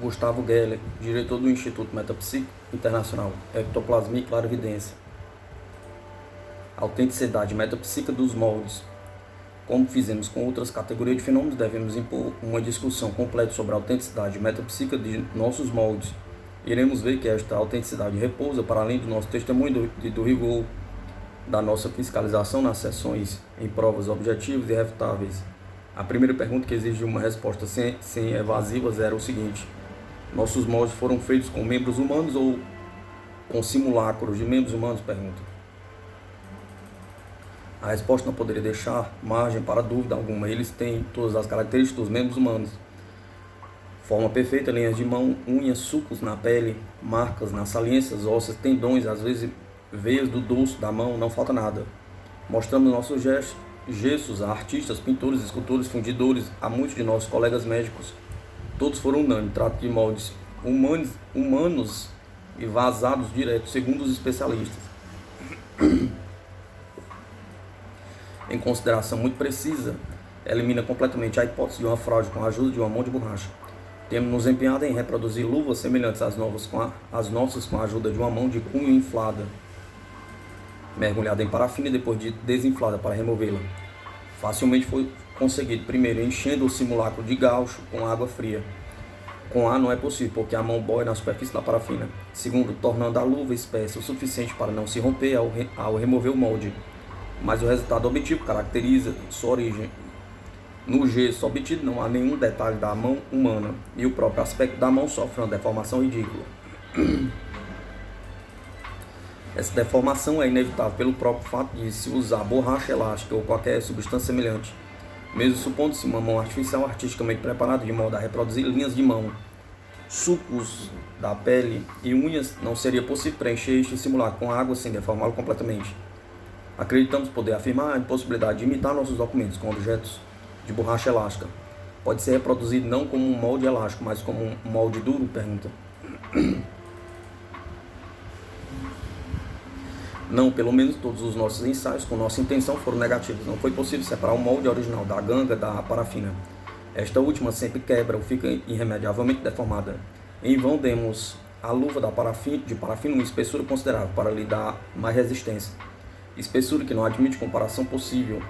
Gustavo Geller, diretor do Instituto Metapsíquico Internacional, Ectoplasmia e Clarividência. Autenticidade metapsíquica dos moldes. Como fizemos com outras categorias de fenômenos, devemos impor uma discussão completa sobre a autenticidade metapsíquica de nossos moldes. Iremos ver que esta autenticidade repousa para além do nosso testemunho do rigor da nossa fiscalização nas sessões em provas objetivas e refutáveis. A primeira pergunta que exige uma resposta sem evasivas era o seguinte: nossos moldes foram feitos com membros humanos ou com simulacros de membros humanos? Pergunta. A resposta não poderia deixar margem para dúvida alguma. Eles têm todas as características dos membros humanos: forma perfeita, linhas de mão, unhas, sulcos na pele, marcas nas saliências ósseas, tendões, às vezes veias do dorso da mão, não falta nada. Mostramos nossos gestos a artistas, pintores, escultores, fundidores, a muitos de nossos colegas médicos. Todos foram unânimes, trato de moldes humanos e vazados diretos, segundo os especialistas. Em consideração muito precisa, elimina completamente a hipótese de uma fraude com a ajuda de uma mão de borracha. Temos nos empenhado em reproduzir luvas semelhantes às nossas com a ajuda de uma mão de cunho inflada, mergulhada em parafina e depois desinflada para removê-la. Facilmente foi conseguido, primeiro, enchendo o simulacro de gaucho com água fria. Com ar não é possível, porque a mão boia na superfície da parafina. Segundo, tornando a luva espessa o suficiente para não se romper ao remover o molde. Mas o resultado obtido caracteriza sua origem. No gesso obtido não há nenhum detalhe da mão humana, e o próprio aspecto da mão sofre uma deformação ridícula. Essa deformação é inevitável pelo próprio fato de se usar borracha elástica ou qualquer substância semelhante. Mesmo supondo-se uma mão artificial artisticamente preparada de modo a reproduzir linhas de mão, sulcos da pele e unhas, não seria possível preencher este simulacro com água sem deformá-lo completamente. Acreditamos poder afirmar a impossibilidade de imitar nossos documentos com objetos de borracha elástica. Pode ser reproduzido não como um molde elástico, mas como um molde duro? Pergunta. Não, pelo menos todos os nossos ensaios com nossa intenção foram negativos. Não foi possível separar o molde original da ganga da parafina. Esta última sempre quebra ou fica irremediavelmente deformada. Em vão demos à luva de parafina uma espessura considerável para lhe dar mais resistência. Espessura que não admite comparação possível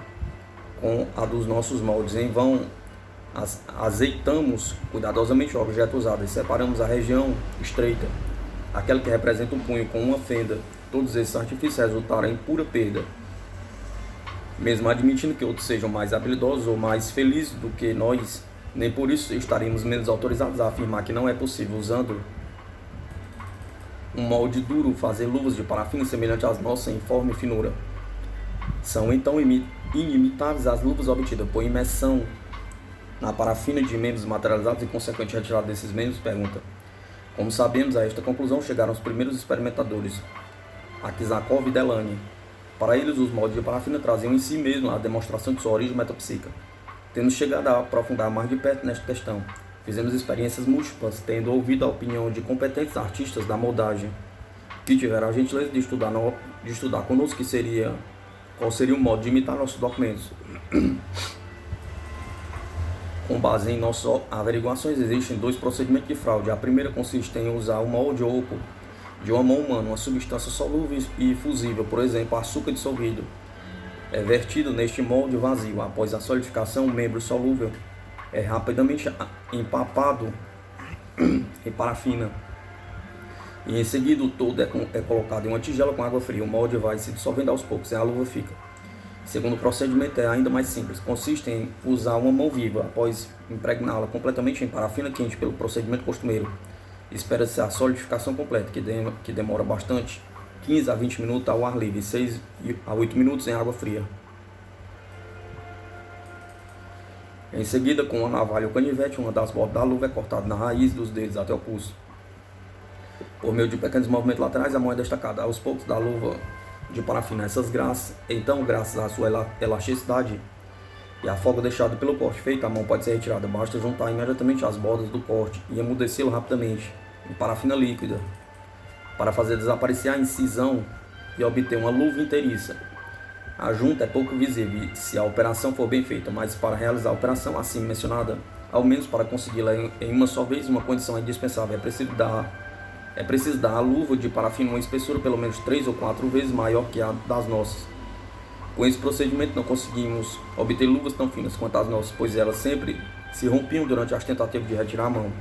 com a dos nossos moldes. Em vão azeitamos cuidadosamente o objeto usado e separamos a região estreita, aquela que representa o punho, com uma fenda. Todos esses artifícios resultaram em pura perda. Mesmo admitindo que outros sejam mais habilidosos ou mais felizes do que nós, nem por isso estaríamos menos autorizados a afirmar que não é possível, usando um molde duro, fazer luvas de parafina semelhante às nossas em forma e finura. São então inimitáveis as luvas obtidas por imersão na parafina de membros materializados e consequente retirada desses membros? Pergunta. Como sabemos, a esta conclusão chegaram os primeiros experimentadores, Akizakov e Delany. Para eles, os moldes de parafina traziam em si mesmo a demonstração de sua origem metapsíquica. Tendo chegado a aprofundar mais de perto nesta questão, fizemos experiências múltiplas, tendo ouvido a opinião de competentes artistas da moldagem, que tiveram a gentileza de estudar conosco qual seria o modo de imitar nossos documentos. Com base em nossas averiguações, existem dois procedimentos de fraude. A primeira consiste em usar o molde oco de uma mão humana, uma substância solúvel e fusível, por exemplo, açúcar dissolvido, é vertido neste molde vazio. Após a solidificação, o membro solúvel é rapidamente empapado em parafina e em seguida o todo é colocado em uma tigela com água fria. O molde vai se dissolvendo aos poucos e a luva fica. O segundo procedimento é ainda mais simples. Consiste em usar uma mão viva. Após impregná-la completamente em parafina quente pelo procedimento costumeiro, espera-se a solidificação completa, que demora bastante, 15 a 20 minutos ao ar livre e 6 a 8 minutos em água fria. Em seguida, com uma navalha ou canivete, uma das bordas da luva é cortada na raiz dos dedos até o pulso. Por meio de pequenos movimentos laterais, a mão é destacada aos poucos da luva de parafina. Então, graças à sua elasticidade e à folga deixada pelo corte feito, a mão pode ser retirada. Basta juntar imediatamente as bordas do corte e emudecê-lo rapidamente em parafina líquida para fazer desaparecer a incisão e obter uma luva inteiriça. A junta é pouco visível se a operação for bem feita, mas para realizar a operação assim mencionada, ao menos para consegui-la em uma só vez, uma condição indispensável. É preciso dar à luva de parafina uma espessura pelo menos 3 ou 4 vezes maior que a das nossas. Com esse procedimento não conseguimos obter luvas tão finas quanto as nossas, pois elas sempre se rompiam durante as tentativas de retirar a mão.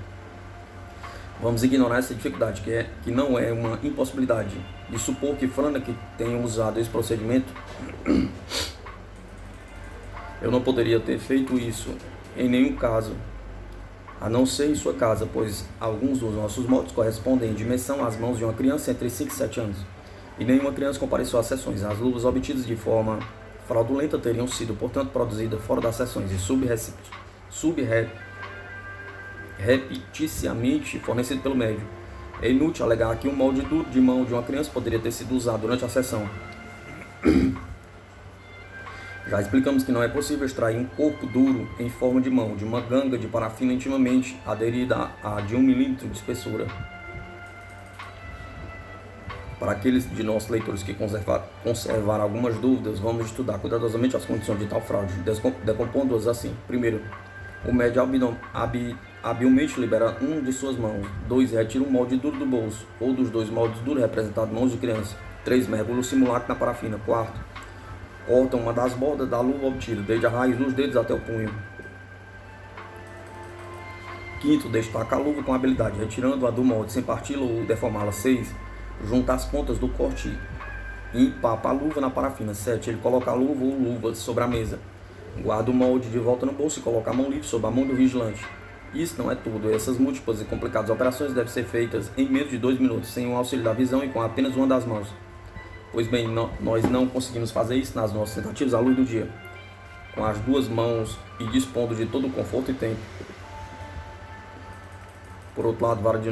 Vamos ignorar essa dificuldade, que não é uma impossibilidade, de supor que Franak tenha usado esse procedimento. Eu não poderia ter feito isso em nenhum caso, a não ser em sua casa, pois alguns dos nossos modos correspondem em dimensão às mãos de uma criança entre 5 e 7 anos, e nenhuma criança compareceu às sessões. As luvas obtidas de forma fraudulenta teriam sido, portanto, produzidas fora das sessões e subrepticiamente fornecido pelo médium. É inútil alegar que um molde duro de mão de uma criança poderia ter sido usado durante a sessão. Já explicamos que não é possível extrair um corpo duro em forma de mão de uma ganga de parafina intimamente aderida a de 1 milímetro de espessura. Para aqueles de nossos leitores que conservar algumas dúvidas, vamos estudar cuidadosamente as condições de tal fraude, decompondo-as assim. Primeiro, o médium habilmente libera um de suas mãos. 2. Retira um molde duro do bolso, ou dos 2 moldes duros representados mãos de criança. 3. Mergulha o simulacro na parafina. 4. Corta uma das bordas da luva obtida, desde a raiz dos dedos até o punho. 5. Destaca a luva com habilidade, retirando-a do molde sem parti-la ou deformá-la. 6. Junta as pontas do corte e empapa a luva na parafina. 7. Ele coloca a luva ou luvas sobre a mesa. Guarda o molde de volta no bolso e coloca a mão livre sob a mão do vigilante. Isso não é tudo. Essas múltiplas e complicadas operações devem ser feitas em menos de 2 minutos, sem o auxílio da visão e com apenas uma das mãos. Pois bem, nós não conseguimos fazer isso nas nossas tentativas à luz do dia, com as 2 mãos e dispondo de todo o conforto e tempo. Por outro lado, vários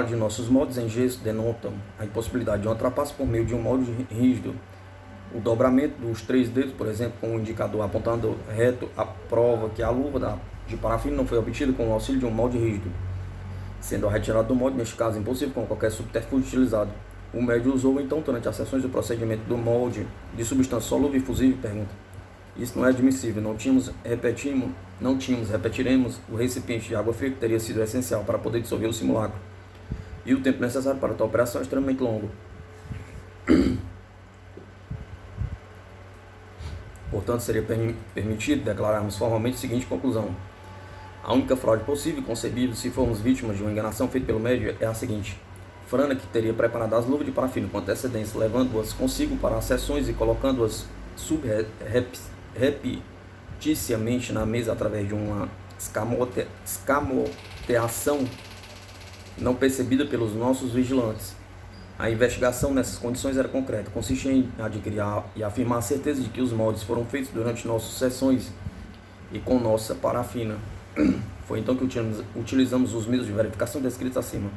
de nossos moldes em gesso denotam a impossibilidade de um trapaço por meio de um molde rígido. O dobramento dos 3 dedos, por exemplo, com o indicador apontando reto, prova que a luva de parafina não foi obtida com o auxílio de um molde rígido, sendo a retirada do molde, neste caso, impossível com qualquer subterfúgio utilizado. O médium usou, então, durante as sessões, o procedimento do molde de substância solúvel e fusível? Pergunta. Isso não é admissível. Repetiremos o recipiente de água fria, que teria sido essencial para poder dissolver o simulacro. E o tempo necessário para tal operação é extremamente longo. Portanto, seria permitido declararmos formalmente a seguinte conclusão. A única fraude possível e concebível, se formos vítimas de uma enganação feita pelo médium, é a seguinte. Franak teria preparado as luvas de parafina com antecedência, levando-as consigo para as sessões e colocando-as subrepticiamente na mesa através de uma escamoteação não percebida pelos nossos vigilantes. A investigação nessas condições era concreta, consistia em adquirir e afirmar a certeza de que os moldes foram feitos durante nossas sessões e com nossa parafina. Foi então que utilizamos os meios de verificação descritos acima,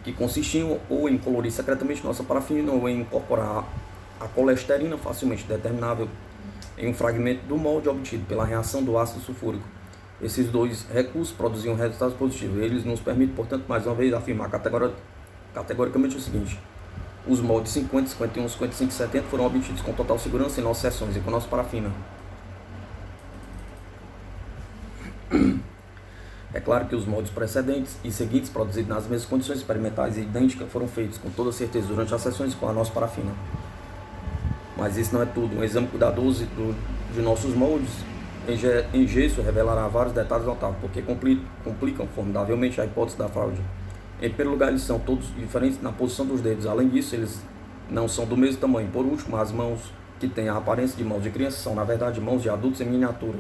que consistiam ou em colorir secretamente nossa parafina ou em incorporar a colesterina facilmente determinável em um fragmento do molde obtido pela reação do ácido sulfúrico. Esses 2 recursos produziam resultados positivos. Eles nos permitem, portanto, mais uma vez afirmar categoricamente o seguinte. Os moldes 50, 51, 55 e 70 foram obtidos com total segurança em nossas sessões e com nossa parafina. É claro que os moldes precedentes e seguintes, produzidos nas mesmas condições experimentais e idênticas, foram feitos com toda certeza durante as sessões com a nossa parafina. Mas isso não é tudo. Um exame cuidadoso de nossos moldes em gesso revelará vários detalhes notáveis, porque complicam formidavelmente a hipótese da fraude. Em primeiro lugar, eles são todos diferentes na posição dos dedos. Além disso, eles não são do mesmo tamanho. Por último, as mãos que têm a aparência de mãos de criança são, na verdade, mãos de adultos em miniatura.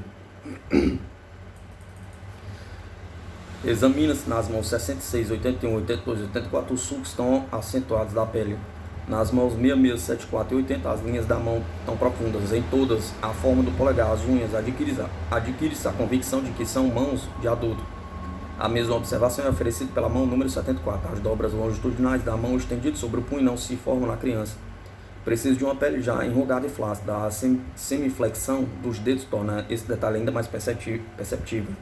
Examina-se nas mãos 66, 81, 82 e 84 os sulcos estão acentuados da pele. Nas mãos 66, 74 e 80 as linhas da mão estão profundas. Em todas, a forma do polegar, as unhas, adquire-se a convicção de que são mãos de adulto. A mesma observação é oferecida pela mão número 74. As dobras longitudinais da mão estendidas sobre o punho não se formam na criança. Precisa de uma pele já enrugada e flácida. A semiflexão dos dedos torna esse detalhe ainda mais perceptível.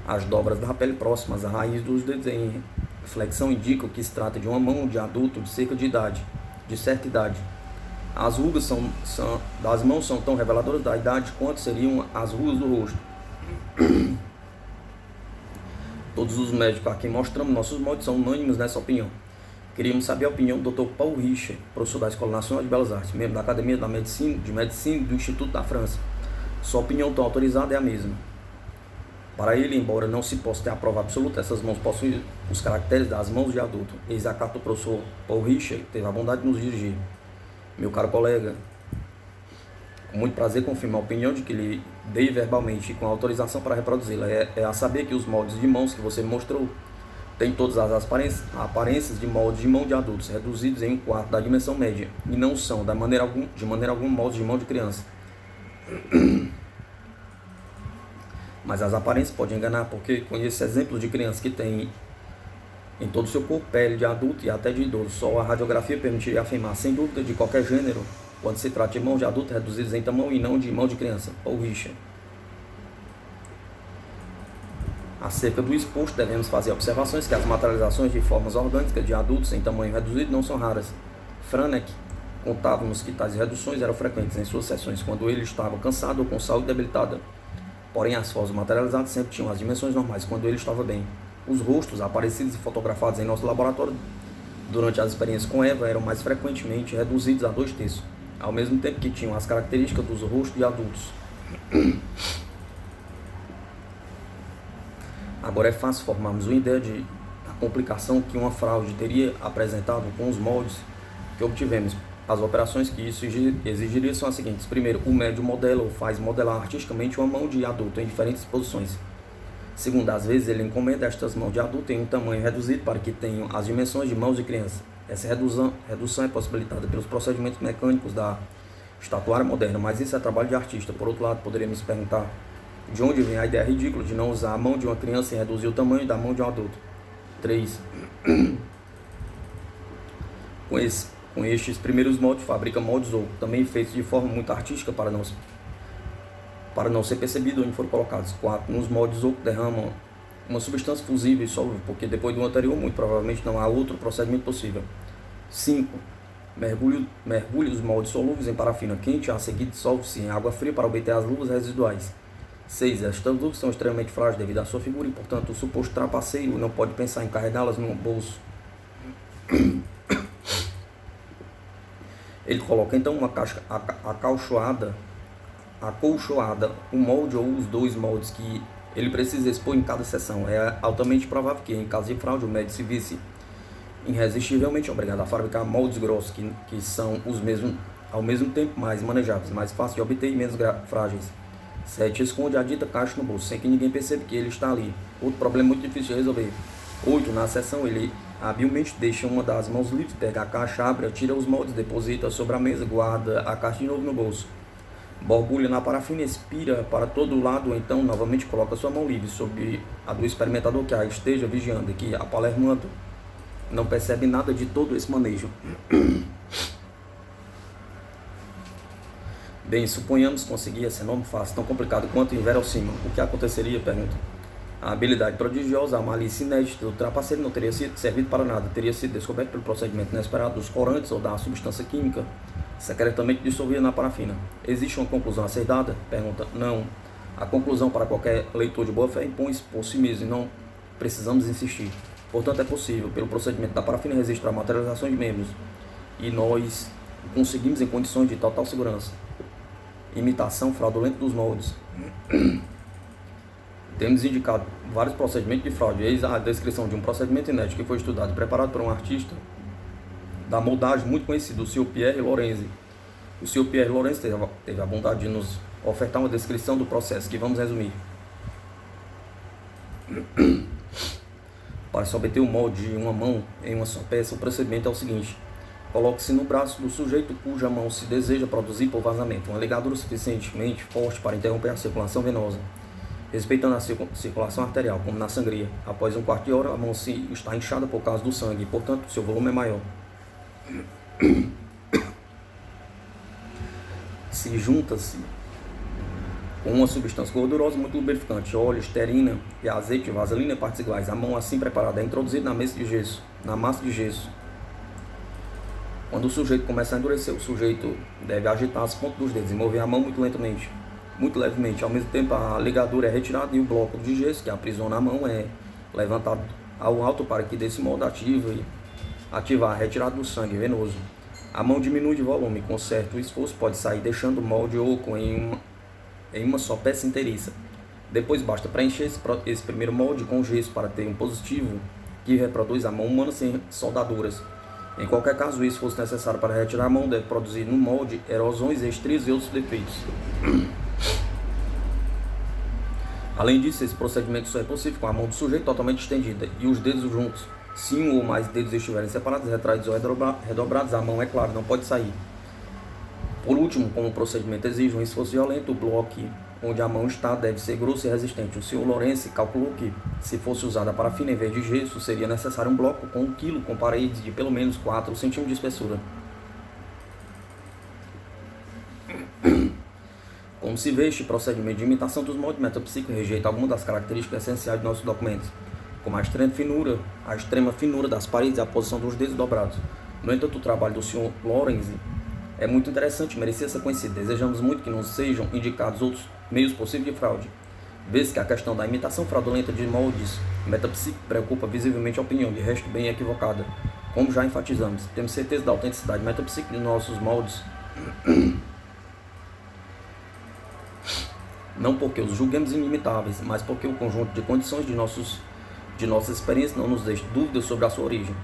As dobras da pele próximas à raiz dos dedos em flexão indicam que se trata de uma mão de adulto de certa idade. As rugas das mãos são tão reveladoras da idade quanto seriam as rugas do rosto. Todos os médicos a quem mostramos nossos moldes são unânimes nessa opinião. Queríamos saber a opinião do Dr. Paul Richer, professor da Escola Nacional de Belas Artes, membro da Academia de Medicina do Instituto da França. Sua opinião tão autorizada é a mesma. Para ele, embora não se possa ter a prova absoluta, essas mãos possuem os caracteres das mãos de adulto. Eis a carta do professor Paul Richer, que teve a bondade de nos dirigir. Meu caro colega, com muito prazer confirmo a opinião de que lhe dei verbalmente e com autorização para reproduzi-la. É a saber que os moldes de mãos que você me mostrou têm todas as aparências de moldes de mão de adultos, reduzidos em 1/4 da dimensão média, e não são, de maneira alguma, moldes de mão de criança. Mas as aparências podem enganar, porque conheço exemplos de crianças que têm em todo o seu corpo pele de adulto e até de idoso. Só a radiografia permitiria afirmar, sem dúvida, de qualquer gênero, quando se trata de mãos de adulto reduzidas em tamanho e não de mão de criança. Paul Richer. Acerca do exposto, devemos fazer observações que as materializações de formas orgânicas de adultos em tamanho reduzido não são raras. Franek contava-nos que tais reduções eram frequentes em suas sessões quando ele estava cansado ou com saúde debilitada. Porém, as formas materializadas sempre tinham as dimensões normais quando ele estava bem. Os rostos aparecidos e fotografados em nosso laboratório durante as experiências com Eva eram mais frequentemente reduzidos a 2/3, ao mesmo tempo que tinham as características dos rostos de adultos. Agora é fácil formarmos uma ideia da complicação que uma fraude teria apresentado com os moldes que obtivemos. As operações que isso exigiria são as seguintes. Primeiro, o médium modela ou faz modelar artisticamente uma mão de adulto em diferentes posições. Segundo, às vezes ele encomenda estas mãos de adulto em um tamanho reduzido para que tenham as dimensões de mãos de criança. Essa redução é possibilitada pelos procedimentos mecânicos da estatuária moderna, mas isso é trabalho de artista. Por outro lado, poderíamos perguntar de onde vem a ideia ridícula de não usar a mão de uma criança e reduzir o tamanho da mão de um adulto. 3. Com estes primeiros moldes, fabrica moldes ou também feitos de forma muito artística para não ser percebido onde foram colocados. 4. Nos moldes ou derramam uma substância fusível e solúvel, porque depois do anterior, muito provavelmente não há outro procedimento possível. 5. Mergulhe os moldes solúveis em parafina quente, a seguir dissolve-se em água fria para obter as luvas residuais. 6. Estas luvas são extremamente frágeis devido à sua figura e, portanto, o suposto trapaceiro não pode pensar em carregá-las no bolso. Ele coloca então uma caixa acolchoada, um molde ou os 2 moldes que ele precisa expor em cada sessão. É altamente provável que, em caso de fraude, o médico se visse irresistivelmente obrigado a fabricar moldes grossos que são os mesmos, ao mesmo tempo mais manejáveis, mais fáceis de obter e menos frágeis. 7. Esconde a dita caixa no bolso, sem que ninguém perceba que ele está ali. Outro problema muito difícil de resolver. 8. Na sessão, ele habilmente deixa uma das mãos livres, pega a caixa, abre, tira os moldes, deposita sobre a mesa, guarda a caixa de novo no bolso. Borbulha na parafina, expira para todo lado, então novamente coloca sua mão livre sobre a do experimentador que a esteja vigiando, que a Palermanto não percebe nada de todo esse manejo. Bem, suponhamos conseguir esse enorme fácil, tão complicado quanto inverossímil. O que aconteceria? Pergunta. A habilidade prodigiosa, a malícia inédita do trapaceiro não teria servido para nada. Teria sido descoberto pelo procedimento inesperado dos corantes ou da substância química secretamente dissolvida na parafina. Existe uma conclusão a ser dada? Pergunta. Não. A conclusão para qualquer leitor de boa fé impõe-se por si mesmo e não precisamos insistir. Portanto, é possível, pelo procedimento da parafina, registrar materialização de membros. E nós conseguimos em condições de total segurança. Imitação fraudulenta dos moldes. Temos indicado vários procedimentos de fraude. Eis a descrição de um procedimento inédito que foi estudado e preparado por um artista da moldagem muito conhecido, o Sr. Pierre Lorenzi. O Sr. Pierre Lorenzi teve a bondade de nos ofertar uma descrição do processo, que vamos resumir. Para se obter o molde de uma mão em uma só peça, o procedimento é o seguinte. Coloque-se no braço do sujeito cuja mão se deseja produzir por vazamento uma ligadura suficientemente forte para interromper a circulação venosa, respeitando a circulação arterial, como na sangria. Após 1/4 de hora, a mão está inchada por causa do sangue e, portanto, seu volume é maior. Se junta-se com uma substância gordurosa muito lubrificante, óleo, esterina e azeite, vaselina e partes iguais. A mão assim preparada é introduzida na massa de gesso. Quando o sujeito começa a endurecer, o sujeito deve agitar as pontas dos dedos e mover a mão muito lentamente, muito levemente. Ao mesmo tempo, a ligadura é retirada e o bloco de gesso que aprisiona a mão é levantado ao alto para que desse modo ativar a retirada do sangue venoso. A mão diminui de volume, com certo esforço pode sair deixando o molde oco em uma só peça inteiriça. Depois basta preencher esse primeiro molde com gesso para ter um positivo que reproduz a mão humana sem soldaduras. Em qualquer caso, o esforço necessário para retirar a mão deve produzir no molde erosões, estrias e outros defeitos. Além disso, esse procedimento só é possível com a mão do sujeito totalmente estendida e os dedos juntos. Se um ou mais dedos estiverem separados, retraídos ou redobrados, a mão, é claro, não pode sair. Por último, como o procedimento exige um esforço violento, o bloco onde a mão está deve ser grosso e resistente. O Sr. Lawrence calculou que, se fosse usada parafina em vez de gesso, seria necessário um bloco com 1 kg com paredes de pelo menos 4 cm de espessura. Como se vê, este procedimento de imitação dos moldes metapsíquicos rejeita algumas das características essenciais de nossos documentos, como a extrema finura das paredes e a posição dos dedos dobrados. No entanto, o trabalho do Sr. Lawrence é muito interessante e merecia ser conhecido. Desejamos muito que não sejam indicados outros meios possíveis de fraude. Vê-se que a questão da imitação fraudulenta de moldes metapsíquicos preocupa visivelmente a opinião, de resto bem equivocada. Como já enfatizamos, temos certeza da autenticidade metapsíquica de nossos moldes, não porque os julguemos inimitáveis, mas porque o conjunto de condições de nossa experiência não nos deixa dúvidas sobre a sua origem.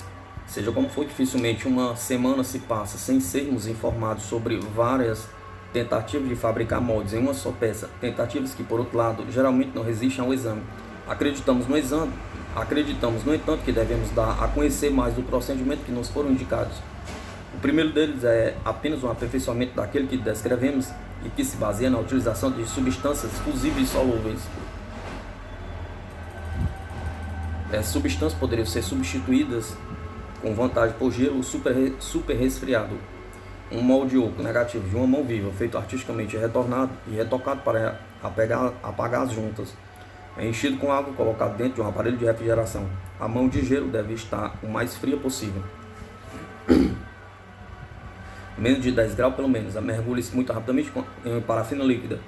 Seja como for, dificilmente uma semana se passa sem sermos informados sobre várias tentativas de fabricar moldes em uma só peça, tentativas que, por outro lado, geralmente não resistem ao exame. Acreditamos, no entanto, que devemos dar a conhecer mais do procedimento que nos foram indicados. O primeiro deles é apenas um aperfeiçoamento daquele que descrevemos e que se baseia na utilização de substâncias fusíveis e solúveis. Essas substâncias poderiam ser substituídas com vantagem por gelo super resfriado. Um molde oco negativo de uma mão viva, feito artisticamente retornado e retocado para apagar as juntas. É enchido com água e colocado dentro de um aparelho de refrigeração. A mão de gelo deve estar o mais fria possível. Menos de 10 graus pelo menos. Mergulhe-se muito rapidamente em parafina líquida,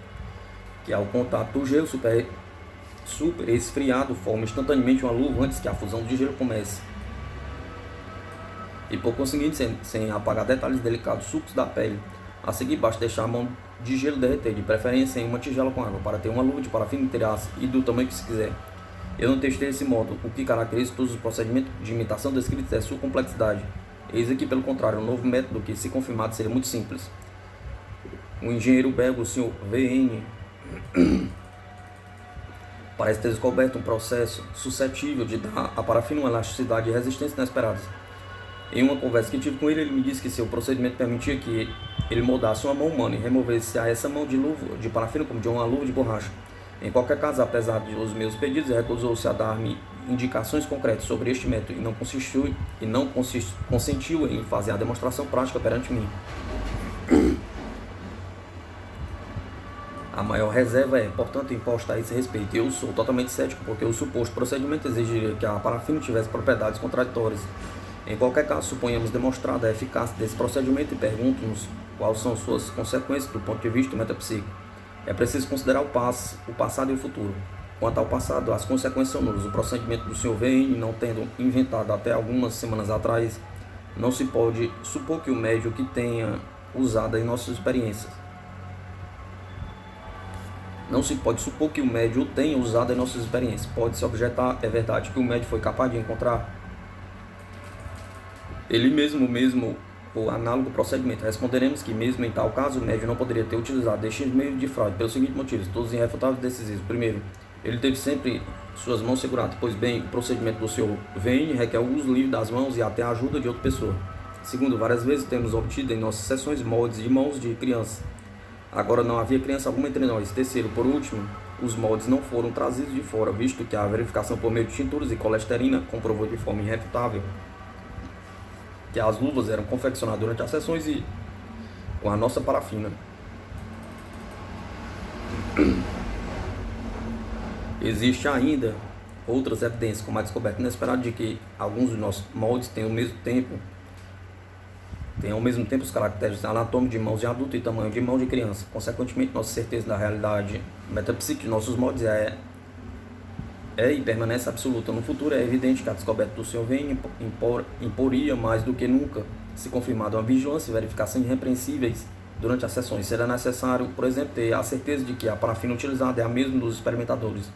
que ao contato do gelo super esfriado forma instantaneamente uma luva antes que a fusão de gelo comece. E por conseguinte, sem apagar detalhes delicados, sucos da pele. A seguir, basta deixar a mão de gelo derreter, de preferência em uma tigela com água, para ter uma luva de parafina inteiraça e do tamanho que se quiser. Eu não testei esse modo. O que caracteriza todos os procedimentos de imitação descritos é sua complexidade. Eis aqui, pelo contrário, um novo método que, se confirmado, seria muito simples. O engenheiro belga, o Sr. V.N., parece ter descoberto um processo suscetível de dar à parafina uma elasticidade e resistência inesperadas. Em uma conversa que tive com ele, ele me disse que seu procedimento permitia que ele moldasse uma mão humana e removesse a essa mão de parafina como de uma luva de borracha. Em qualquer caso, apesar dos meus pedidos, ele recusou-se a dar-me indicações concretas sobre este método e não consentiu em fazer a demonstração prática perante mim. A maior reserva é, portanto, imposta a esse respeito. Eu sou totalmente cético, porque o suposto procedimento exigiria que a parafina tivesse propriedades contraditórias. Em qualquer caso, suponhamos demonstrada a eficácia desse procedimento e pergunto-nos quais são suas consequências do ponto de vista metapsíquico. É preciso considerar o passado e o futuro. Quanto ao passado, as consequências são nulas. O procedimento do Sr. V.N., não tendo inventado até algumas semanas atrás, não se pode supor que o médium que tenha usado em nossas experiências. Não se pode supor que o médium o tenha usado em nossas experiências. Pode-se objetar, é verdade, que o médium foi capaz de encontrar ele mesmo o análogo procedimento. Responderemos que, mesmo em tal caso, o médium não poderia ter utilizado este meio de fraude pelos seguintes motivos, todos irrefutáveis e decisivos. Primeiro, ele teve sempre suas mãos seguradas, pois bem, o procedimento do Sr. V.N. requer o uso livre das mãos e até a ajuda de outra pessoa. Segundo, várias vezes temos obtido em nossas sessões moldes de mãos de criança. Agora não havia criança alguma entre nós. Terceiro, por último, os moldes não foram trazidos de fora, visto que a verificação por meio de tinturas e colesterina comprovou de forma irrefutável que as luvas eram confeccionadas durante as sessões e com a nossa parafina. Existe ainda outras evidências, como a descoberta inesperada de que alguns dos nossos moldes têm o mesmo tempo tem ao mesmo tempo os caracteres anatômicos de mãos de adulto e tamanho de mão de criança. Consequentemente, nossa certeza da realidade metapsíquica de nossos moldes é e permanece absoluta. No futuro, é evidente que a descoberta do Senhor vem imporia mais do que nunca se confirmada uma vigilância e verificação irrepreensíveis durante as sessões. Será necessário, por exemplo, ter a certeza de que a parafina utilizada é a mesma dos experimentadores.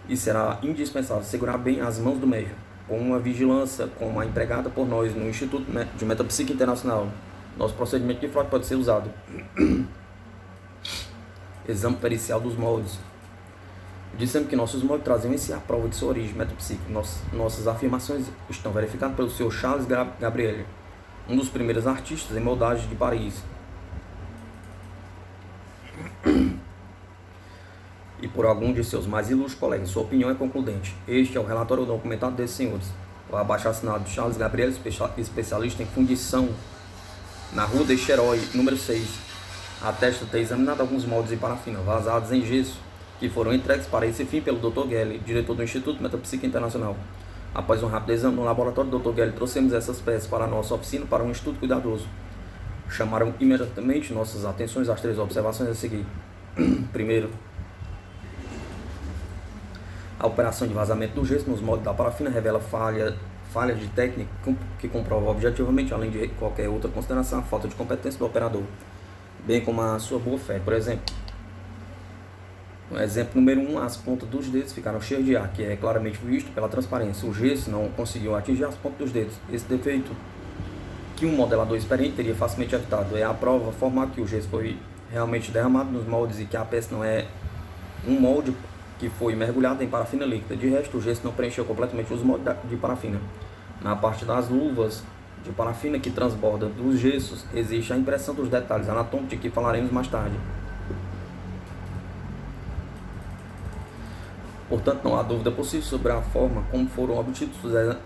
E será indispensável segurar bem as mãos do médico, com uma vigilância como a empregada por nós no Instituto de Metapsíquica Internacional. Nosso procedimento de Freud pode ser usado. Exame pericial dos moldes. Dissemos que nossos moldes traziam em si a prova de sua origem metapsíquica. Nossas afirmações estão verificadas pelo Sr. Charles Gabriel, um dos primeiros artistas em moldagem de Paris, e por algum de seus mais ilustres colegas. Sua opinião é concludente. Este é o relatório documentado desses senhores. O abaixo assinado de Charles Gabriel, especialista em fundição na Rua de Cheroy, número 6, atesta ter examinado alguns moldes em parafina vazados em gesso que foram entregues para esse fim pelo Dr. Gelli, diretor do Instituto Metapsíquica Internacional. Após um rápido exame no laboratório do Dr. Gelli, trouxemos essas peças para a nossa oficina para um estudo cuidadoso. Chamaram imediatamente nossas atenções às 3 observações a seguir. Primeiro, a operação de vazamento do gesso nos moldes da parafina revela falha de técnica que comprova objetivamente, além de qualquer outra consideração, a falta de competência do operador, bem como a sua boa fé. Por exemplo, no exemplo número 1, as pontas dos dedos ficaram cheias de ar, que é claramente visto pela transparência. O gesso não conseguiu atingir as pontas dos dedos. Esse defeito, que um modelador experiente teria facilmente evitado, é a prova formal que o gesso foi realmente derramado nos moldes e que a peça não é um molde que foi mergulhado em parafina líquida. De resto, o gesso não preencheu completamente os moldes de parafina. Na parte das luvas de parafina que transborda dos gessos, existe a impressão dos detalhes anatômicos de que falaremos mais tarde. Portanto, não há dúvida possível sobre a forma como foram obtidos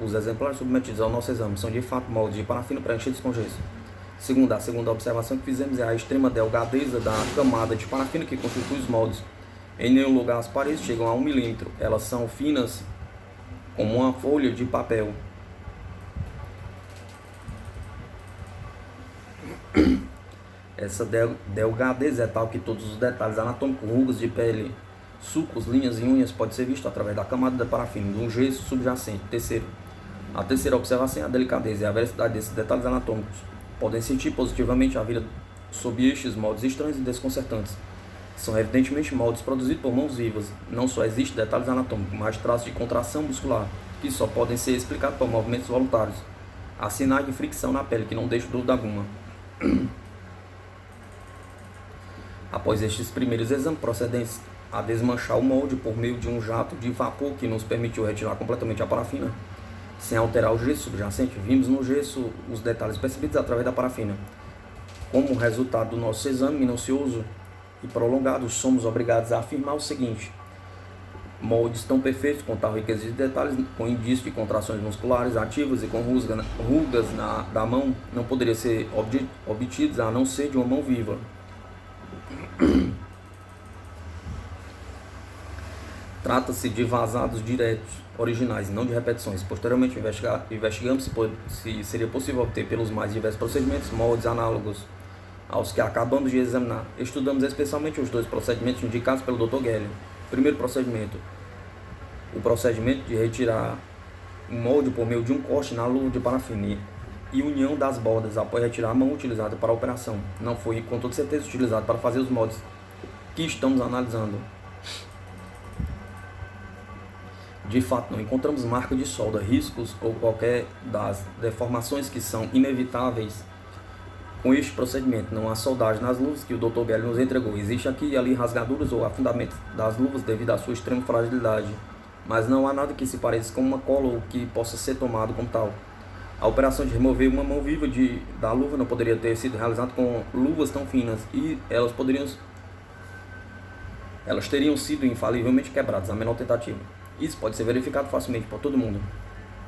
os exemplares submetidos ao nosso exame. São de fato moldes de parafina preenchidos com gesso. A segunda observação que fizemos é a extrema delgadeza da camada de parafina que constitui os moldes. Em nenhum lugar as paredes chegam a 1 milímetro. Elas são finas como uma folha de papel. Essa delgadeza é tal que todos os detalhes anatômicos, rugas de pele, sulcos, linhas e unhas pode ser visto através da camada de parafina, de um gesso subjacente. A terceira observação é a delicadeza e a veracidade desses detalhes anatômicos. Podem sentir positivamente a vida sob estes moldes estranhos e desconcertantes. São evidentemente moldes produzidos por mãos vivas. Não só existem detalhes anatômicos, mas traços de contração muscular, que só podem ser explicados por movimentos voluntários. Há sinais de fricção na pele que não deixam dúvida alguma. Após estes primeiros exames, procedentes a desmanchar o molde por meio de um jato de vapor que nos permitiu retirar completamente a parafina, sem alterar o gesso subjacente, vimos no gesso os detalhes percebidos através da parafina. Como resultado do nosso exame minucioso e prolongado, somos obrigados a afirmar o seguinte: moldes tão perfeitos, com tal riqueza de detalhes, com indícios de contrações musculares ativas e com rugas da mão, não poderiam ser obtidos a não ser de uma mão viva. Trata-se de vazados diretos, originais, não de repetições. Posteriormente, investigamos se seria possível obter, pelos mais diversos procedimentos, moldes análogos aos que acabamos de examinar. Estudamos especialmente os 2 procedimentos indicados pelo Dr. Gelli. Primeiro procedimento: o procedimento de retirar o molde por meio de um corte na luva de parafina e união das bordas após retirar a mão utilizada para a operação. Não foi, com toda certeza, utilizado para fazer os moldes que estamos analisando. De fato, não encontramos marca de solda, riscos ou qualquer das deformações que são inevitáveis com este procedimento. Não há soldagem nas luvas que o Dr. Gelli nos entregou. Existe aqui e ali rasgaduras ou afundamentos das luvas devido à sua extrema fragilidade, mas não há nada que se pareça com uma cola ou que possa ser tomado como tal. A operação de remover uma mão viva da luva não poderia ter sido realizada com luvas tão finas e elas teriam sido infalivelmente quebradas à menor tentativa. Isso pode ser verificado facilmente por todo mundo.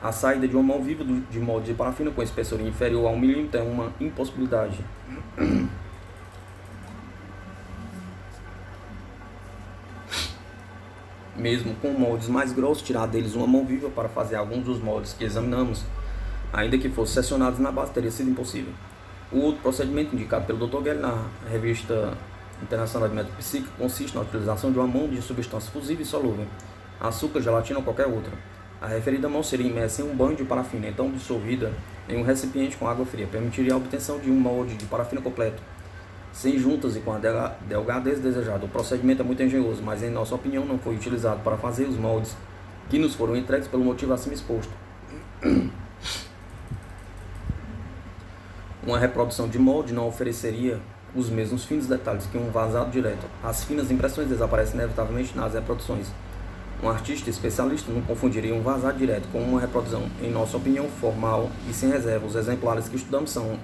A saída de uma mão viva de molde de parafina com espessura inferior a 1 milímetro é uma impossibilidade. Mesmo com moldes mais grossos, tirar deles uma mão viva para fazer alguns dos moldes que examinamos Ainda que fossem seccionados na base, teria sido impossível. O outro procedimento indicado pelo Dr. Gell na revista Internacional de Metapsíquica consiste na utilização de uma mão de substância fusível e solúvel, açúcar, gelatina ou qualquer outra. A referida mão seria imersa em um banho de parafina, então dissolvida em um recipiente com água fria, permitiria a obtenção de um molde de parafina completo, sem juntas e com a delgadez desejada. O procedimento é muito engenhoso, mas em nossa opinião não foi utilizado para fazer os moldes que nos foram entregues pelo motivo acima exposto. Uma reprodução de molde não ofereceria os mesmos finos detalhes que um vazado direto. As finas impressões desaparecem inevitavelmente nas reproduções. Um artista especialista não confundiria um vazado direto com uma reprodução, em nossa opinião, formal e sem reserva. Os exemplares que estudamos são,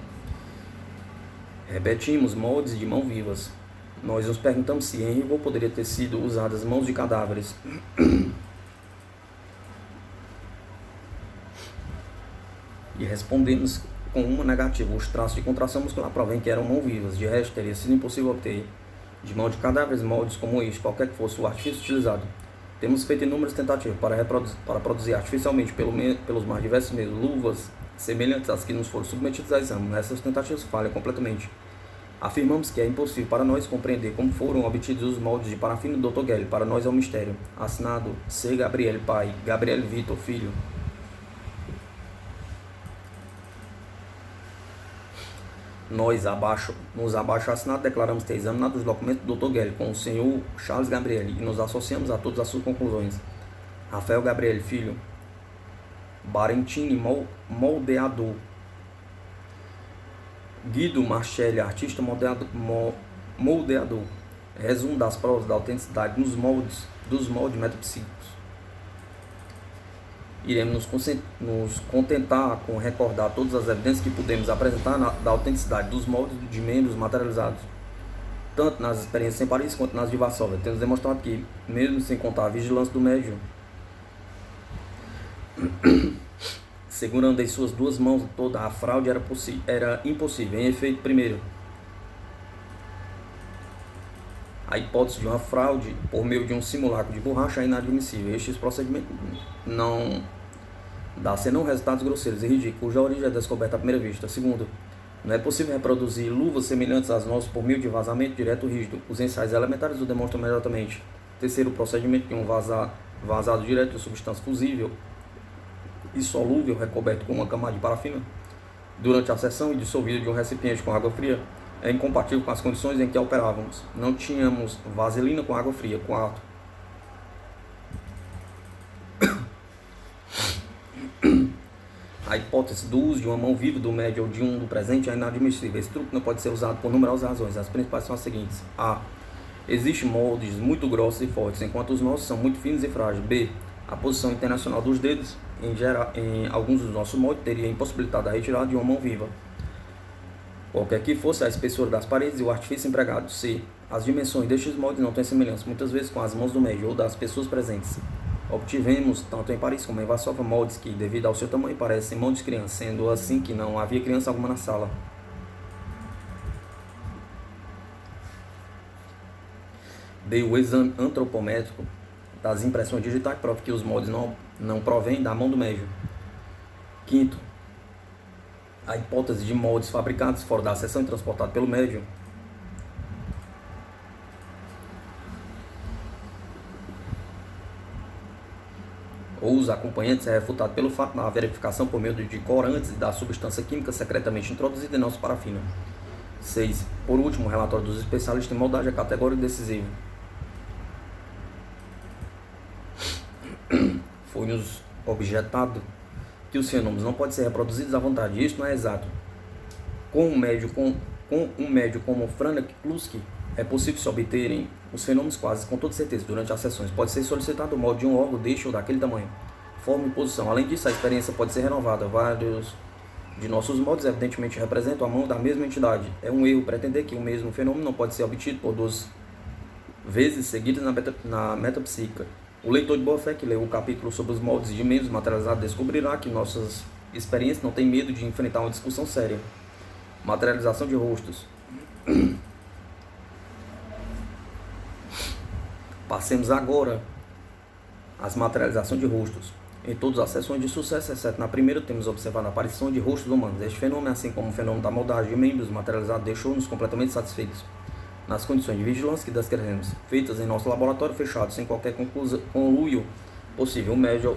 repetimos, moldes de mãos vivas. Nós nos perguntamos se em rigor poderia ter sido usadas mãos de cadáveres. E respondemos com uma negativa. Os traços de contração muscular provém que eram mãos vivas. De resto, teria sido impossível obter de mão de cadáveres moldes como este, qualquer que fosse o artifício utilizado. Temos feito inúmeras tentativas para produzir artificialmente, pelos mais diversos meios, luvas semelhantes às que nos foram submetidas a exame. Nessas tentativas falham completamente. Afirmamos que é impossível para nós compreender como foram obtidos os moldes de parafina do Dr. Gell. Para nós é um mistério. Assinado C. Gabriel, pai, Gabriel Vitor, filho. Nós, nos abaixo assinado, declaramos ter examinado os documentos do Dr. Gell com o senhor Charles Gabriel e nos associamos a todas as suas conclusões. Rafael Gabriel, filho. Barentini, moldeador. Guido Marcelli, artista moldeador. Resumo das provas da autenticidade dos moldes metapsíquicos. Iremos nos contentar com recordar todas as evidências que pudemos apresentar da autenticidade dos moldes de membros materializados, tanto nas experiências em Paris quanto nas de Varsóvia. Temos demonstrado que, mesmo sem contar a vigilância do médium, segurando em suas duas mãos toda a fraude, era impossível. Em efeito, primeiro, a hipótese de uma fraude por meio de um simulacro de borracha é inadmissível. Este procedimento não dá senão resultados grosseiros e ridículos, cuja origem é descoberta à primeira vista. Segundo, não é possível reproduzir luvas semelhantes às nossas por meio de vazamento direto rígido. Os ensaios elementares o demonstram imediatamente. Terceiro, o procedimento de um vazado direto de substância fusível e solúvel recoberto com uma camada de parafina durante a sessão e dissolvido de um recipiente com água fria é incompatível com as condições em que operávamos. Não tínhamos vaselina com água fria. Quarto, a hipótese do uso de uma mão viva do médio ou de um do presente é inadmissível. Esse truque não pode ser usado por numerosas razões. As principais são as seguintes. A. Existem moldes muito grossos e fortes, enquanto os nossos são muito finos e frágeis. B. A posição internacional dos dedos, em alguns dos nossos moldes, teria impossibilitado a retirada de uma mão viva, qualquer que fosse a espessura das paredes e o artifício empregado. C. As dimensões destes moldes não têm semelhança, muitas vezes, com as mãos do médio ou das pessoas presentes. Obtivemos, tanto em Paris como em Varsóvia, moldes que, devido ao seu tamanho, parecem mãos de criança, sendo assim que não havia criança alguma na sala. D. O exame antropométrico das impressões digitais prova que os moldes não provêm da mão do médium. Quinto, a hipótese de moldes fabricados fora da seção e transportados pelo médium ou os acompanhantes é refutado pelo fato da verificação por meio de corantes da substância química secretamente introduzida em nossa parafina. 6. Por último, o relatório dos especialistas em moldagem é categórico e decisivo. Foi-nos objetado que os fenômenos não podem ser reproduzidos à vontade. Isso não é exato. Com um médio como Franek Kluski, é possível se obterem os fenômenos quase com toda certeza durante as sessões. Pode ser solicitado o molde de um órgão deste ou daquele tamanho, forma e posição. Além disso, a experiência pode ser renovada. Vários de nossos moldes evidentemente representam a mão da mesma entidade. É um erro pretender que o mesmo fenômeno não pode ser obtido por duas vezes seguidas na metapsíquica. O leitor de boa fé que leu o capítulo sobre os moldes de membros materializados descobrirá que nossas experiências não têm medo de enfrentar uma discussão séria. Materialização de rostos. Passemos agora às materializações de rostos. Em todas as sessões de sucesso, exceto na primeira, temos observado a aparição de rostos humanos. Este fenômeno, assim como o fenômeno da moldagem de membros materializados, deixou-nos completamente satisfeitos. Nas condições de vigilância que descrevemos, feitas em nosso laboratório fechado, sem qualquer conluio possível, o médium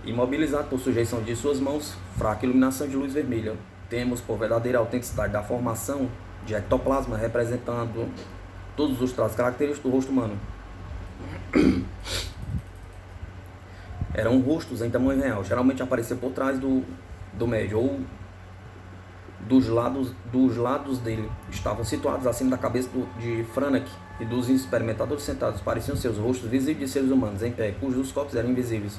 imobilizado por sujeição de suas mãos, fraca iluminação de luz vermelha. Temos por verdadeira autenticidade da formação de ectoplasma, representando todos os traços característicos do rosto humano. Eram rostos em tamanho real, geralmente apareciam por trás do médium ou dos lados dele. Estavam situados acima da cabeça de Franek e dos experimentadores sentados. Pareciam seus rostos visíveis de seres humanos em pé, cujos corpos eram invisíveis.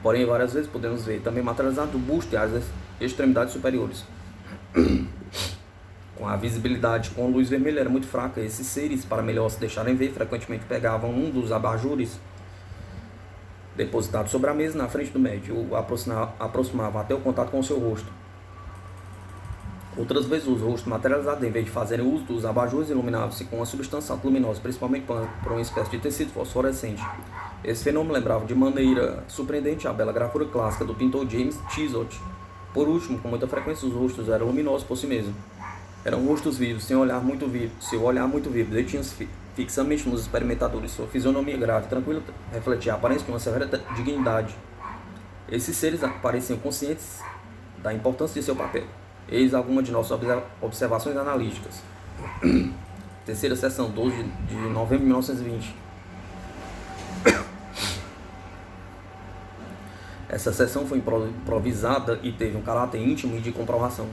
Porém, várias vezes podemos ver também materializado o busto e as extremidades superiores. Com a visibilidade com luz vermelha era muito fraca. Esses seres, para melhor se deixarem ver, frequentemente pegavam um dos abajures depositado sobre a mesa na frente do médium, o aproximava até o contato com o seu rosto. Outras vezes, os rostos materializados, em vez de fazerem uso dos abajures, iluminavam-se com uma substância luminosa, principalmente por uma espécie de tecido fosforescente. Esse fenômeno lembrava de maneira surpreendente a bela gravura clássica do pintor James Tissot. Por último, com muita frequência, os rostos eram luminosos por si mesmos. Eram rostos vivos, seu olhar muito vivo, detinham-se fixamente nos experimentadores. Sua fisionomia grave e tranquila refletia a aparência de uma severa dignidade. Esses seres pareciam conscientes da importância de seu papel. Eis alguma de nossas observações analíticas. Terceira sessão, 12 de novembro de 1920. Essa sessão foi improvisada e teve um caráter íntimo e de comprovação.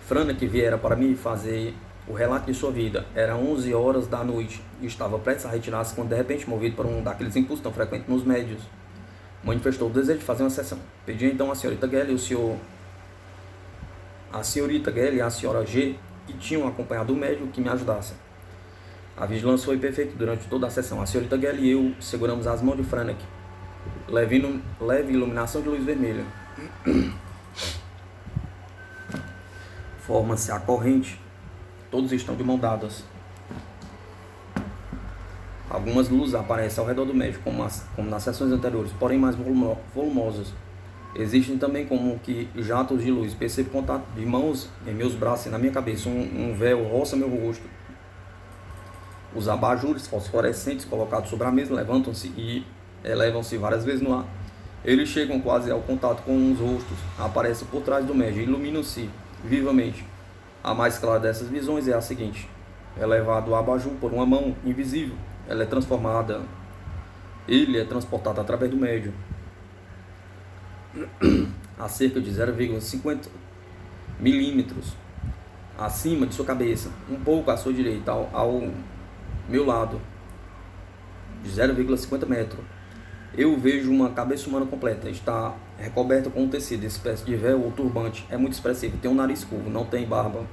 Franek viera para mim fazer o relato de sua vida. Era 11 horas da noite e estava prestes a retirar-se quando, de repente, movido por um daqueles impulsos tão frequentes nos médios, manifestou o desejo de fazer uma sessão. Pedi então à senhorita Gelli e a senhora G, que tinham acompanhado o médium, que me ajudassem. A vigilância foi perfeita durante toda a sessão. A senhorita Gelli e eu seguramos as mãos de Franek, leve iluminação de luz vermelha. Forma-se a corrente. Todos estão de mão dadas. Algumas luzes aparecem ao redor do médium, como nas sessões anteriores, porém mais volumosas. Existem também como que jatos de luz. Percebo contato de mãos em meus braços e na minha cabeça. Um véu roça meu rosto. Os abajures fosforescentes colocados sobre a mesa levantam-se e elevam-se várias vezes no ar. Eles chegam quase ao contato com os rostos. Aparecem por trás do médium e iluminam-se vivamente. A mais clara dessas visões é a seguinte: é levado o abajur por uma mão invisível. Ele é transportado através do médium a cerca de 0,50 milímetros acima de sua cabeça, um pouco à sua direita, ao meu lado, de 0,50 metros. Eu vejo uma cabeça humana completa. Está recoberta com um tecido, espécie de véu ou turbante. É muito expressivo. Tem um nariz curvo, não tem barba,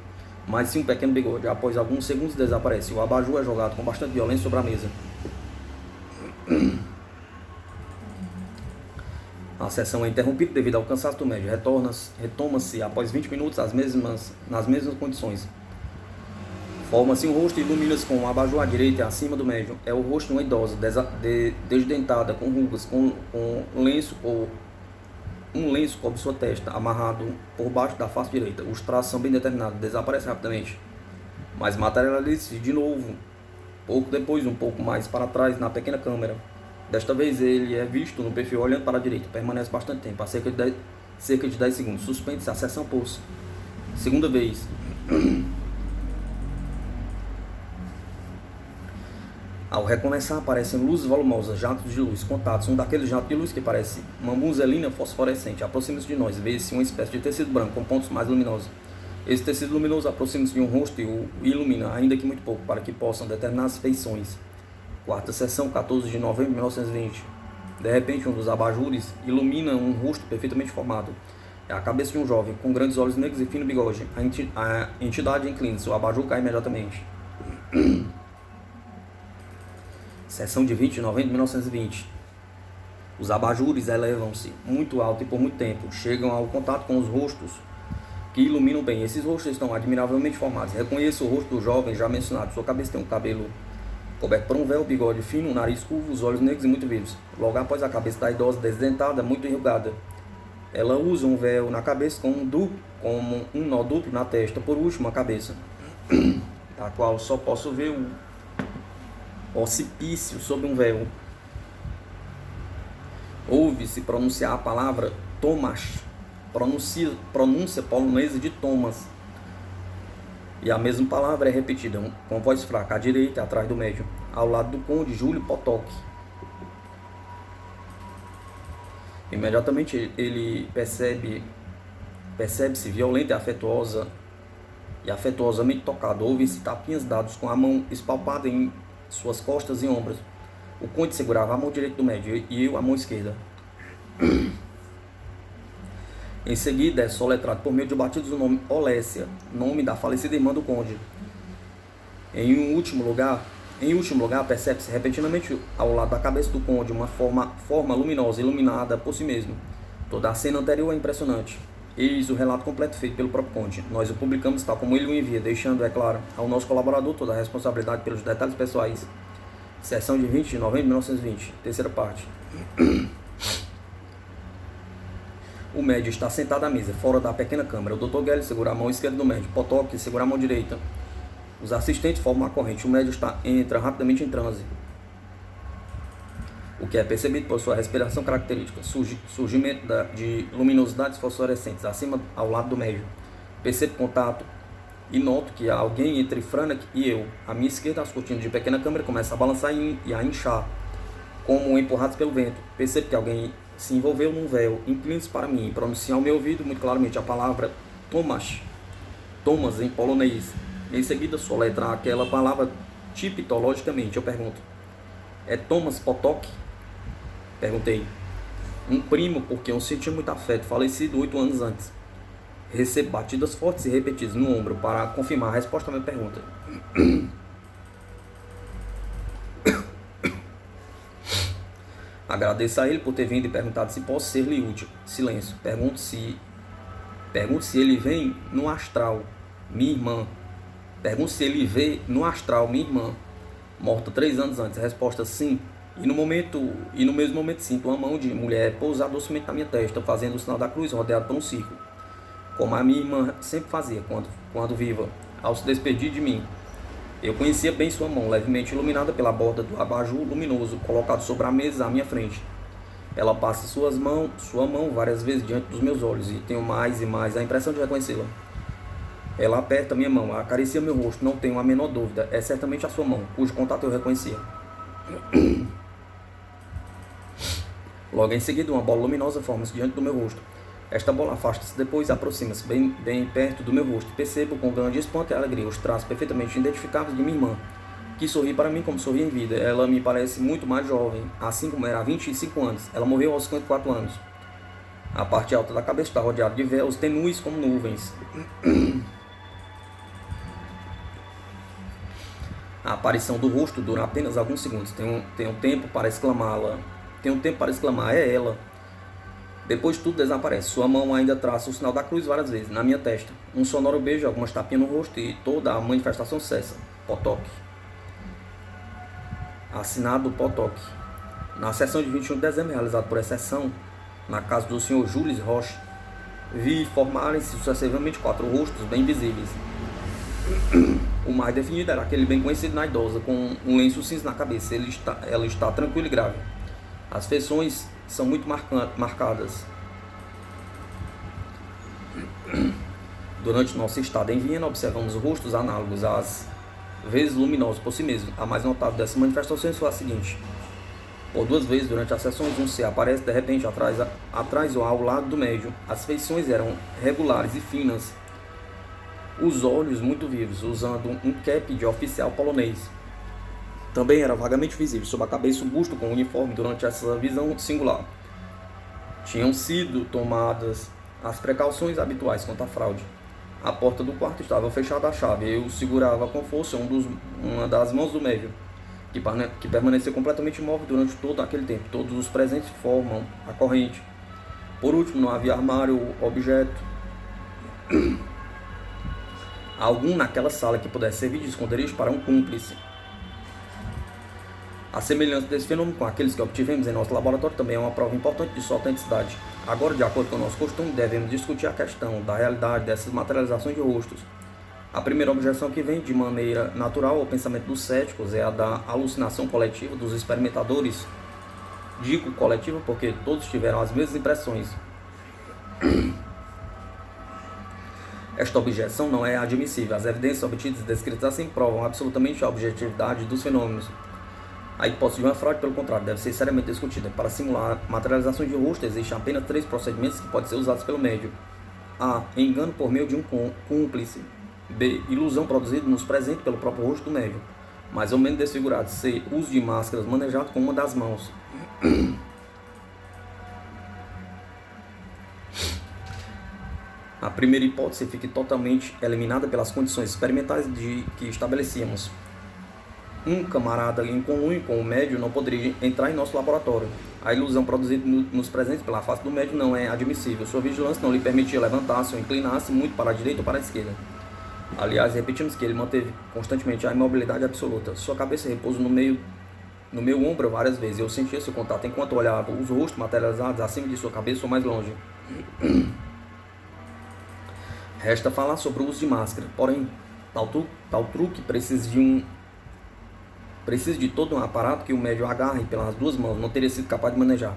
mas sim um pequeno bigode. Após alguns segundos desaparece. O abajur é jogado com bastante violência sobre a mesa. A sessão é interrompida devido ao cansaço do médium. Retoma-se após 20 minutos nas mesmas condições. Forma-se um rosto e ilumina-se com um abajur à direita e acima do médium. É o rosto de uma idosa, desdentada, com rugas, com um lenço cobre sua testa, amarrado por baixo da face direita. Os traços são bem determinados, desaparecem rapidamente, mas materializa-se de novo, pouco depois, um pouco mais para trás, na pequena câmera. Desta vez ele é visto no perfil olhando para a direita, permanece bastante tempo, a cerca de 10 segundos. Suspende-se a sessão por segunda vez. Ao recomeçar, aparecem luzes volumosas, jatos de luz, contatos. Um daqueles jatos de luz que parece uma muselina fosforescente aproxima-se de nós. Vê-se uma espécie de tecido branco com pontos mais luminosos. Esse tecido luminoso aproxima-se de um rosto e o ilumina, ainda que muito pouco, para que possam determinar as feições. Quarta sessão, 14 de novembro de 1920. De repente, um dos abajures ilumina um rosto perfeitamente formado. É a cabeça de um jovem, com grandes olhos negros e fino bigode. A entidade inclina-se, o abajur cai imediatamente. Sessão de 20 de novembro de 1920. Os abajures elevam-se muito alto e por muito tempo. Chegam ao contato com os rostos, que iluminam bem. Esses rostos estão admiravelmente formados. Reconheço o rosto do jovem já mencionado. Sua cabeça tem um cabelo coberto por um véu, bigode fino, nariz curvo, os olhos negros e muito vivos. Logo após a cabeça da idosa desdentada, muito enrugada. Ela usa um véu na cabeça com um nó duplo na testa, por último a cabeça, da qual só posso ver o occipício sob um véu. Ouve-se pronunciar a palavra Thomas, pronúncia polonesa de Thomas. E a mesma palavra é repetida com voz fraca à direita, atrás do médium, ao lado do conde Júlio Potok. Imediatamente ele percebe-se violento e afetuosamente tocado. Ouvem-se tapinhas dados com a mão espalpada em suas costas e ombros. O conde segurava a mão direita do médium e eu a mão esquerda. Em seguida é soletrado por meio de batidos o nome Olécia, nome da falecida irmã do conde. Em último lugar, percebe-se repentinamente ao lado da cabeça do conde uma forma luminosa, iluminada por si mesmo. Toda a cena anterior é impressionante. Eis o relato completo feito pelo próprio conde. Nós o publicamos tal como ele o envia, deixando, é claro, ao nosso colaborador toda a responsabilidade pelos detalhes pessoais. Seção de 20 de novembro de 1920, terceira parte. O médium está sentado à mesa, fora da pequena câmara. O Dr. Gelli segura a mão esquerda do médium. Potok segura a mão direita. Os assistentes formam a corrente. O médium entra rapidamente em transe, o que é percebido por sua respiração característica, surgimento de luminosidades fosforescentes acima, ao lado do médium. Percebo contato e noto que há alguém entre Franek e eu. À minha esquerda, as cortinas de pequena câmara começam a balançar e a inchar, como empurrados pelo vento. Percebo que alguém se envolveu num véu, inclina-se para mim e pronuncia ao meu ouvido muito claramente a palavra Thomas em polonês. Em seguida, soletrar aquela palavra tipologicamente. Eu pergunto: é Thomas Potok? Perguntei. Um primo por quem eu senti muito afeto, falecido 8 anos antes. Recebo batidas fortes e repetidas no ombro para confirmar a resposta à minha pergunta. Agradeço a ele por ter vindo e perguntado se posso ser-lhe útil. Silêncio. Pergunto se ele vem no astral, minha irmã. Pergunto se ele vê no astral, minha irmã, morta 3 anos antes. Resposta: sim. E no mesmo momento sinto uma mão de mulher pousar docemente na minha testa, fazendo o sinal da cruz rodeado por um círculo, como a minha irmã sempre fazia quando viva, ao se despedir de mim. Eu conhecia bem sua mão, levemente iluminada pela borda do abajur luminoso colocado sobre a mesa à minha frente. Ela passa sua mão várias vezes diante dos meus olhos e tenho mais e mais a impressão de reconhecê-la. Ela aperta minha mão, acaricia meu rosto, não tenho a menor dúvida, é certamente a sua mão, cujo contato eu reconhecia. Logo em seguida, uma bola luminosa forma-se diante do meu rosto. Esta bola afasta-se, depois aproxima-se bem perto do meu rosto. Percebo com grande espanto e alegria os traços perfeitamente identificáveis de minha irmã, que sorri para mim como sorri em vida. Ela me parece muito mais jovem, assim como era há 25 anos. Ela morreu aos 54 anos. A parte alta da cabeça está rodeada de véus tenues como nuvens. A aparição do rosto dura apenas alguns segundos. Tenho tempo para exclamar, é ela. Depois tudo desaparece. Sua mão ainda traça o sinal da cruz várias vezes na minha testa. Um sonoro beijo, algumas tapinhas no rosto e toda a manifestação cessa. Potok. Assinado Potok. Na sessão de 21 de dezembro, realizada por exceção na casa do Sr. Jules Roche, vi formarem-se sucessivamente 4 rostos bem visíveis. O mais definido era aquele bem conhecido na idosa, com um lenço cinza na cabeça. Ela está tranquila e grave. As feições são muito marcadas. Durante nosso estado em Viena, observamos rostos análogos, às vezes luminosos por si mesmos. A mais notável dessas manifestações foi a seguinte: por 2 vezes durante as sessões, um ser aparece de repente atrás ou ao lado do médium. As feições eram regulares e finas, os olhos muito vivos, usando um cap de oficial polonês. Também era vagamente visível sob a cabeça o busto com o uniforme. Durante essa visão singular, tinham sido tomadas as precauções habituais contra a fraude. A porta do quarto estava fechada à chave. Eu segurava com força uma das mãos do médium, que permaneceu completamente imóvel durante todo aquele tempo. Todos os presentes formam a corrente. Por último, não havia armário ou objeto algum naquela sala que pudesse servir de esconderijo para um cúmplice. A semelhança desse fenômeno com aqueles que obtivemos em nosso laboratório também é uma prova importante de sua autenticidade. Agora, de acordo com o nosso costume, devemos discutir a questão da realidade dessas materializações de rostos. A primeira objeção que vem de maneira natural ao pensamento dos céticos é a da alucinação coletiva dos experimentadores. Digo coletiva porque todos tiveram as mesmas impressões. Esta objeção não é admissível. As evidências obtidas e descritas assim provam absolutamente a objetividade dos fenômenos. A hipótese de uma fraude, pelo contrário, deve ser seriamente discutida. Para simular materialização de rosto, existem apenas 3 procedimentos que podem ser usados pelo médium. A. Engano por meio de um cúmplice. B. Ilusão produzida nos presentes pelo próprio rosto do médium, mais ou menos desfigurado. C. Uso de máscaras manejado com uma das mãos. A primeira hipótese fica totalmente eliminada pelas condições experimentais que estabelecíamos. Um camarada em conluio com o médium não poderia entrar em nosso laboratório. A ilusão produzida nos presentes pela face do médium não é admissível. Sua vigilância não lhe permitia levantar-se ou inclinar-se muito para a direita ou para a esquerda. Aliás, repetimos que ele manteve constantemente a imobilidade absoluta. Sua cabeça repousou no meu ombro várias vezes. Eu sentia seu contato enquanto olhava os rostos materializados acima de sua cabeça ou mais longe. Resta falar sobre o uso de máscara. Porém, tal truque precisa de todo um aparato que o médium agarre pelas 2 mãos não teria sido capaz de manejar,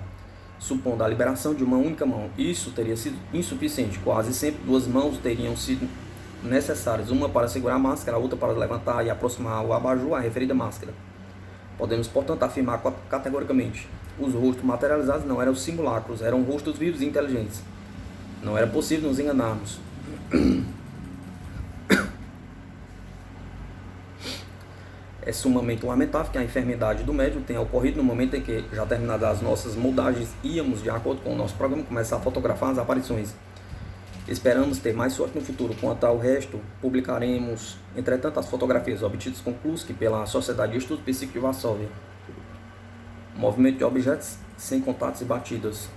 supondo a liberação de uma única mão. Isso teria sido insuficiente. Quase sempre 2 mãos teriam sido necessárias, uma para segurar a máscara, a outra para levantar e aproximar o abajur à referida máscara. Podemos, portanto, afirmar categoricamente: os rostos materializados não eram simulacros, eram rostos vivos e inteligentes. Não era possível nos enganarmos. É sumamente lamentável que a enfermidade do médium tenha ocorrido no momento em que, já terminadas as nossas moldagens, íamos, de acordo com o nosso programa, começar a fotografar as aparições. Esperamos ter mais sorte no futuro. Quanto ao resto, publicaremos, entretanto, as fotografias obtidas com Kluski pela Sociedade de Estudos Psíquicos de Varsóvia. Movimento de objetos sem contatos e batidas.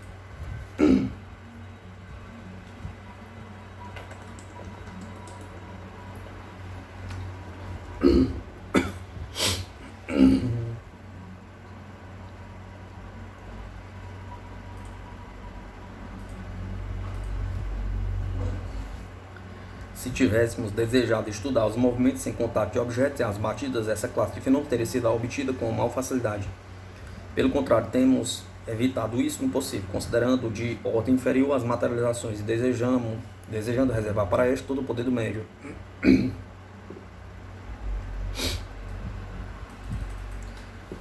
Se tivéssemos desejado estudar os movimentos sem contato de objetos e as batidas, essa classe de fenômeno teria sido obtida com maior facilidade. Pelo contrário, temos evitado isso no possível, considerando de ordem inferior as materializações e desejando reservar para este todo o poder do médium.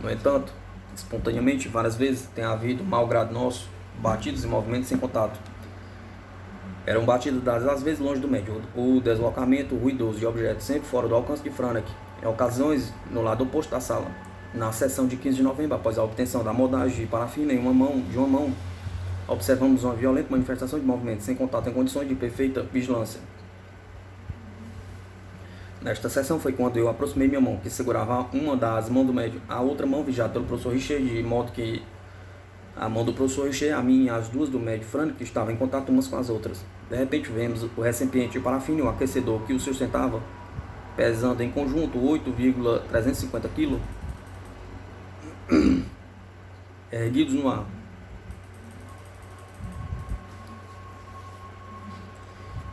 No entanto, espontaneamente, várias vezes tem havido mau grado nosso, batidos e movimentos sem contato. Eram batidas às vezes longe do médium. O deslocamento ruidoso de objetos sempre fora do alcance de Franek. Em ocasiões, no lado oposto da sala. Na sessão de 15 de novembro, após a obtenção da moldagem de parafina de uma mão, observamos uma violenta manifestação de movimento sem contato em condições de perfeita vigilância. Nesta sessão foi quando eu aproximei minha mão, que segurava uma das mãos do médium, a outra mão vigiada pelo professor Richer, de modo que a mão do professor Richer, a minha e as 2 do médium Franek estavam em contato umas com as outras. De repente vemos o recipiente de parafina e o aquecedor que o sustentava, pesando em conjunto 8,350 kg, erguidos no ar.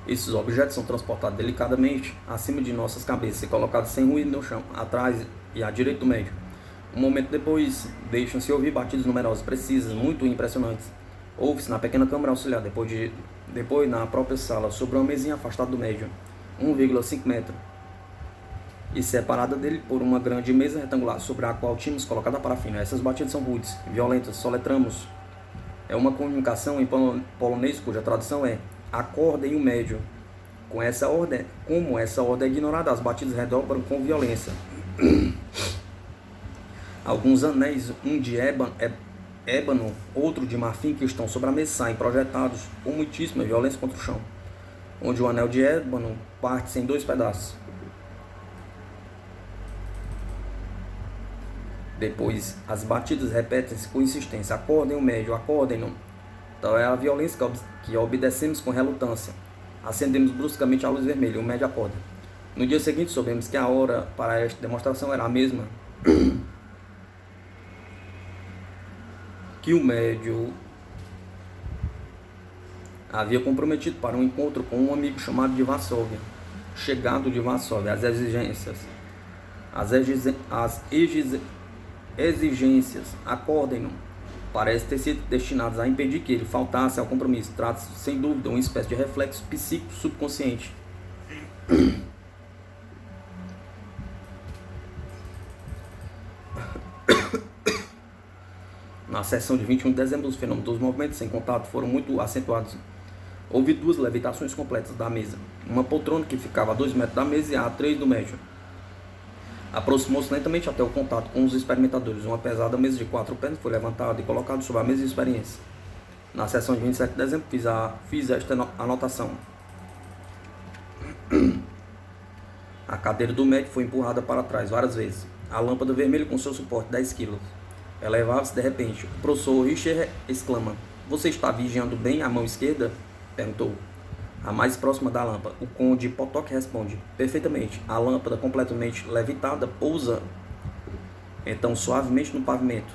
Esses objetos são transportados delicadamente acima de nossas cabeças e colocados sem ruído no chão, atrás e à direita do médium. Um momento depois, deixam-se ouvir batidas numerosas, precisas, muito impressionantes. Ouve-se na pequena câmara auxiliar, depois na própria sala, sobre uma mesinha afastada do médium, 1,5 metros, e separada dele por uma grande mesa retangular, sobre a qual tínhamos colocado a parafina. Essas batidas são rudes, violentas, soletramos. É uma comunicação em polonês, cuja tradução é: acordem o médium. Como essa ordem é ignorada, as batidas redobram com violência. Alguns anéis, um de ébano, outro de marfim, que estão sobre a mesa, saem projetados com muitíssima violência contra o chão, onde o anel de ébano parte-se em 2 pedaços. Depois, as batidas repetem-se com insistência: acordem o médium, acordem-no. Então é a violência que obedecemos com relutância. Acendemos bruscamente a luz vermelha e o médium acorda. No dia seguinte, soubemos que a hora para esta demonstração era a mesma. que o médium havia comprometido para um encontro com um amigo chamado de Varsóvia. Chegado de Varsóvia, as exigências, acordem-no, parecem ter sido destinadas a impedir que ele faltasse ao compromisso. Trata-se, sem dúvida, de uma espécie de reflexo psíquico subconsciente. Na sessão de 21 de dezembro, os fenômenos dos movimentos sem contato foram muito acentuados. Houve 2 levitações completas da mesa. Uma poltrona que ficava a 2 metros da mesa e a 3 do médium. Aproximou-se lentamente até o contato com os experimentadores. Uma pesada mesa de 4 pernas foi levantada e colocada sobre a mesa de experiência. Na sessão de 27 de dezembro, fiz esta anotação. A cadeira do médium foi empurrada para trás várias vezes. A lâmpada vermelha com seu suporte 10 quilos elevava-se de repente. O professor Richter exclama: "Você está vigiando bem a mão esquerda?" perguntou. A mais próxima da lâmpada. O conde Potok responde: "Perfeitamente." A lâmpada, completamente levitada, pousa então suavemente no pavimento.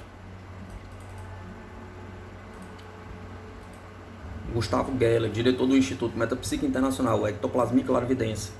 Gustavo Geller, diretor do Instituto Metapsíquica Internacional, Ectoplasmia e Clarividência.